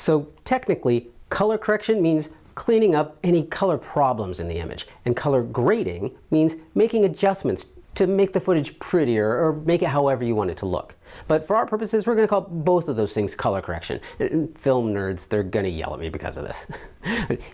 So technically, color correction means cleaning up any color problems in the image, and color grading means making adjustments to make the footage prettier or make it however you want it to look. But for our purposes, we're going to call both of those things color correction. And film nerds, they're going to yell at me because of this.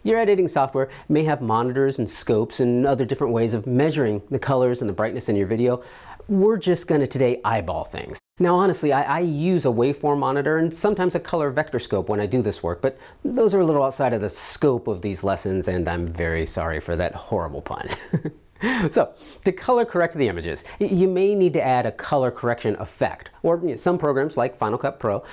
Your editing software may have monitors and scopes and other different ways of measuring the colors and the brightness in your video. We're just going to today eyeball things. Now honestly, I use a waveform monitor and sometimes a color vectorscope when I do this work, but those are a little outside of the scope of these lessons, and I'm very sorry for that horrible pun. So, to color correct the images, you may need to add a color correction effect, or some programs like Final Cut Pro,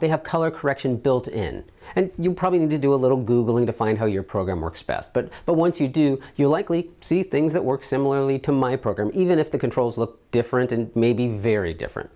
they have color correction built in. And you probably need to do a little Googling to find how your program works best. But once you do, you'll likely see things that work similarly to my program, even if the controls look different and maybe very different.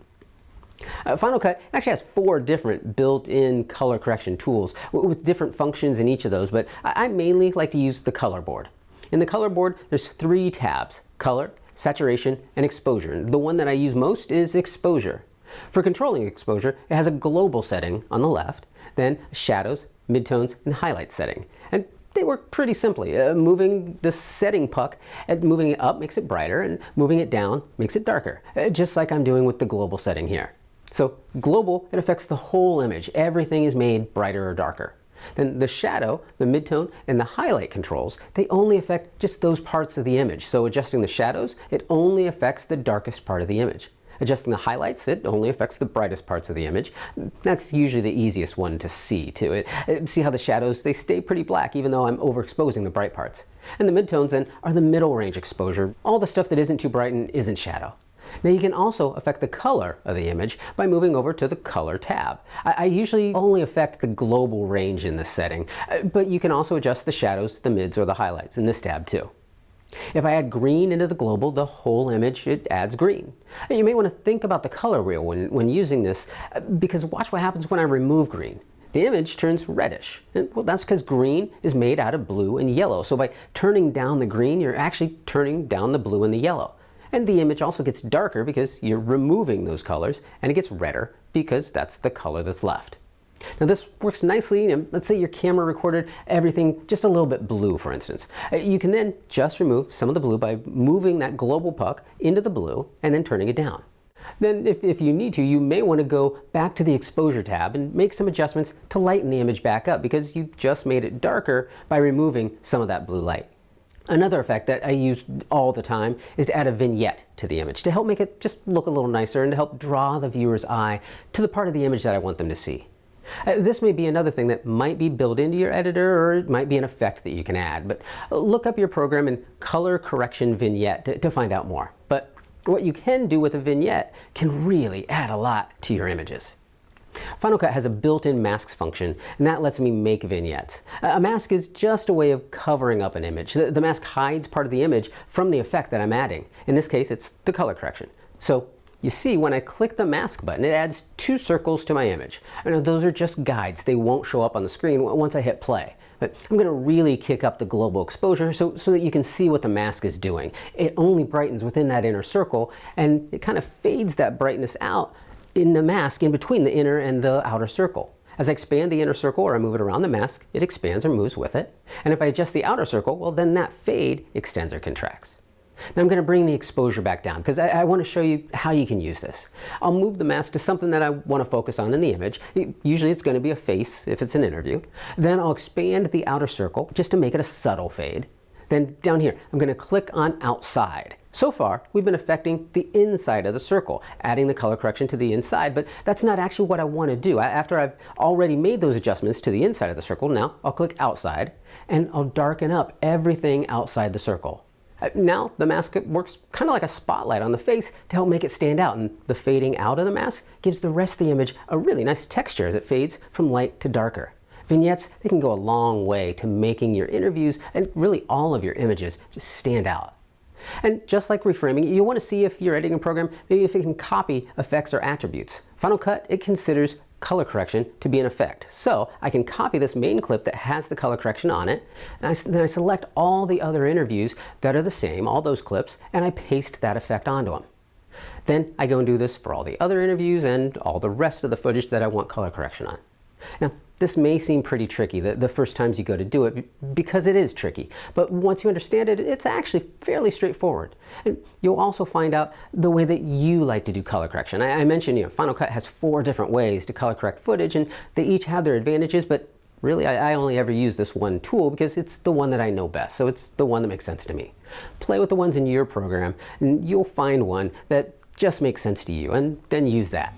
Final Cut actually has 4 different built-in color correction tools with different functions in each of those, but I mainly like to use the color board. In the color board, there's 3 tabs: color, saturation, and exposure. And the one that I use most is exposure. For controlling exposure, it has a global setting on the left, then shadows, midtones, and highlight setting. And they work pretty simply. Moving the setting puck, moving it up makes it brighter, and moving it down makes it darker, just like I'm doing with the global setting here. So global, it affects the whole image. Everything is made brighter or darker. Then the shadow, the midtone, and the highlight controls, they only affect just those parts of the image. So adjusting the shadows, it only affects the darkest part of the image. Adjusting the highlights, it only affects the brightest parts of the image. That's usually the easiest one to see too. See how the shadows, they stay pretty black even though I'm overexposing the bright parts. And the midtones then are the middle range exposure, all the stuff that isn't too bright and isn't shadow. Now you can also affect the color of the image by moving over to the color tab. I usually only affect the global range in this setting, but you can also adjust the shadows, the mids, or the highlights in this tab too. If I add green into the global, the whole image, it adds green. You may want to think about the color wheel when using this, because watch what happens when I remove green. The image turns reddish. Well, that's because green is made out of blue and yellow. So by turning down the green, you're actually turning down the blue and the yellow. And the image also gets darker because you're removing those colors, and it gets redder because that's the color that's left. Now this works nicely. Let's say your camera recorded everything just a little bit blue, for instance. You can then just remove some of the blue by moving that global puck into the blue and then turning it down. Then if you need to, you may want to go back to the exposure tab and make some adjustments to lighten the image back up because you just made it darker by removing some of that blue light. Another effect that I use all the time is to add a vignette to the image to help make it just look a little nicer and to help draw the viewer's eye to the part of the image that I want them to see. This may be another thing that might be built into your editor, or it might be an effect that you can add, but look up your program and color correction vignette to find out more. But what you can do with a vignette can really add a lot to your images. Final Cut has a built-in masks function, and that lets me make vignettes. A mask is just a way of covering up an image. The mask hides part of the image from the effect that I'm adding. In this case, it's the color correction. So you see, when I click the mask button, it adds 2 circles to my image. Those are just guides. They won't show up on the screen once I hit play. But I'm going to really kick up the global exposure so that you can see what the mask is doing. It only brightens within that inner circle, and it kind of fades that brightness out in the mask in between the inner and the outer circle. As I expand the inner circle or I move it around the mask, it expands or moves with it. And if I adjust the outer circle, well, then that fade extends or contracts. Now I'm going to bring the exposure back down because I want to show you how you can use this. I'll move the mask to something that I want to focus on in the image. Usually it's going to be a face if it's an interview. Then I'll expand the outer circle just to make it a subtle fade. Then down here, I'm going to click on outside. So far, we've been affecting the inside of the circle, adding the color correction to the inside, but that's not actually what I want to do. After I've already made those adjustments to the inside of the circle, now I'll click outside, and I'll darken up everything outside the circle. Now the mask works kind of like a spotlight on the face to help make it stand out, and the fading out of the mask gives the rest of the image a really nice texture as it fades from light to darker. Vignettes, they can go a long way to making your interviews and really all of your images just stand out. And just like reframing, you want to see if your editing program, maybe if it can copy effects or attributes. Final Cut, it considers color correction to be an effect. So I can copy this main clip that has the color correction on it, and then I select all the other interviews that are the same, all those clips, and I paste that effect onto them. Then I go and do this for all the other interviews and all the rest of the footage that I want color correction on. Now, this may seem pretty tricky the first times you go to do it because it is tricky, but once you understand it, it's actually fairly straightforward. And you'll also find out the way that you like to do color correction. I mentioned, Final Cut has 4 different ways to color correct footage, and they each have their advantages, but really I only ever use this one tool because it's the one that I know best, so it's the one that makes sense to me. Play with the ones in your program, and you'll find one that just makes sense to you, and then use that.